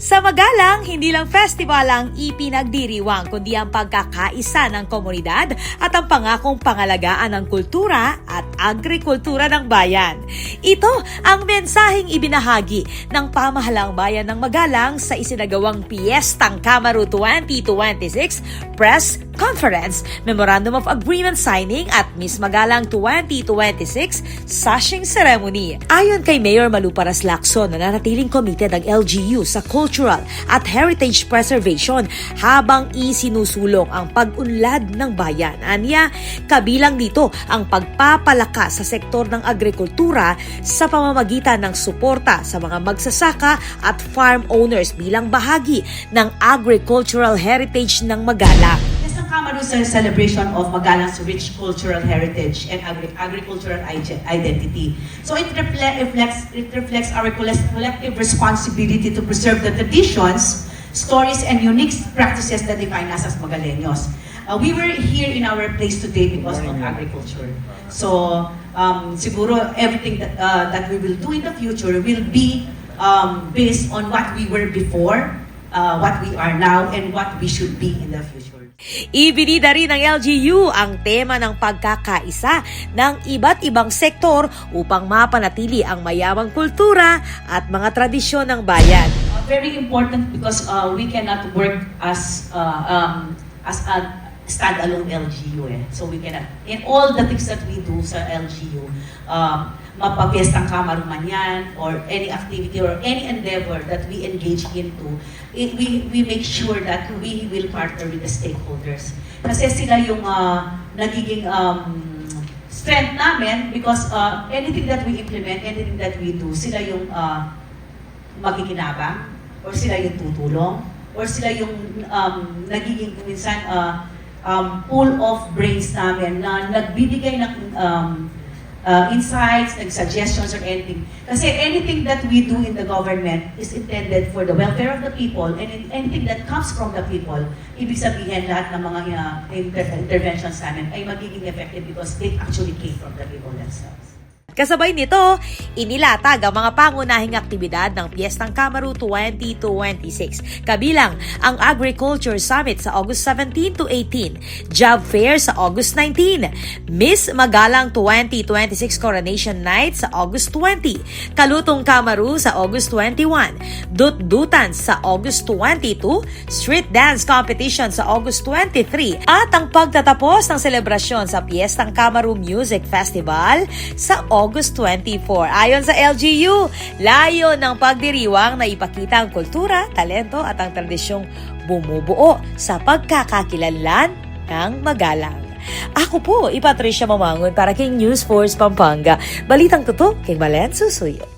Sa Magalang, hindi lang festival ang ipinagdiriwang kundi ang pagkakaisa ng komunidad at ang pangakong pangalagaan ng kultura at agrikultura ng bayan. Ito ang mensaheng ibinahagi ng pamahalang bayan ng Magalang sa isinagawang Piyestang Kamaru 2026 Press Conference, Memorandum of Agreement Signing at Miss Magalang 2026 Sashing Ceremony. Ayon kay Mayor Malu Paras Lacson, nananatiling committed ang LGU sa cultural at heritage preservation habang isinusulong ang pag-unlad ng bayan. Anya, kabilang dito ang pagpapalakas sa sektor ng agrikultura sa pamamagitan ng suporta sa mga magsasaka at farm owners bilang bahagi ng agricultural heritage ng Magalang. Kamaru is a celebration of Magalang's rich cultural heritage and agricultural identity. So it reflects our collective responsibility to preserve the traditions, stories, and unique practices that define us as Magaleños. We were here in our place today because of agriculture. So siguro everything that we will do in the future will be based on what we were before, what we are now, and what we should be in the future. Ibinida rin ng LGU ang tema ng pagkakaisa ng iba't ibang sektor upang mapanatili ang mayamang kultura at mga tradisyon ng bayan. Very important because we cannot work as a standalone LGU. So we cannot, in all the things that we do sa LGU, mapapiyestang Kamaru man yan, or any activity or any endeavor that we engage into, we make sure that we will partner with the stakeholders. Kasi sila yung nagiging strength namin because anything that we implement, anything that we do, sila yung magiginabang, or sila yung tutulong, or sila yung nagiging minsan pool of brains namin na nagbibigay ng insights, suggestions, or anything. Kasi anything that we do in the government is intended for the welfare of the people, and anything that comes from the people, ibig sabihin lahat ng mga interventions namin ay magiging effective because they actually came from the people themselves. Kasabay nito, inilatag ang mga pangunahing aktibidad ng Piyestang Kamaru 2026. Kabilang ang Agriculture Summit sa August 17 to 18, Job Fair sa August 19, Miss Magalang 2026 Coronation Night sa August 20, Kalutong Kamaru sa August 21, Dut-Dutan sa August 22, Street Dance Competition sa August 23, at ang pagtatapos ng selebrasyon sa Piyestang Kamaru Music Festival sa August 24. Ayon sa LGU, layo ng pagdiriwang na ipakita ang kultura, talento at ang tradisyong bumubuo sa pagkakakilanlan ng Magalang. Ako po, Patricia Mamangon para kay News Force Pampanga. Balitang totoo kay Valen Susuyo.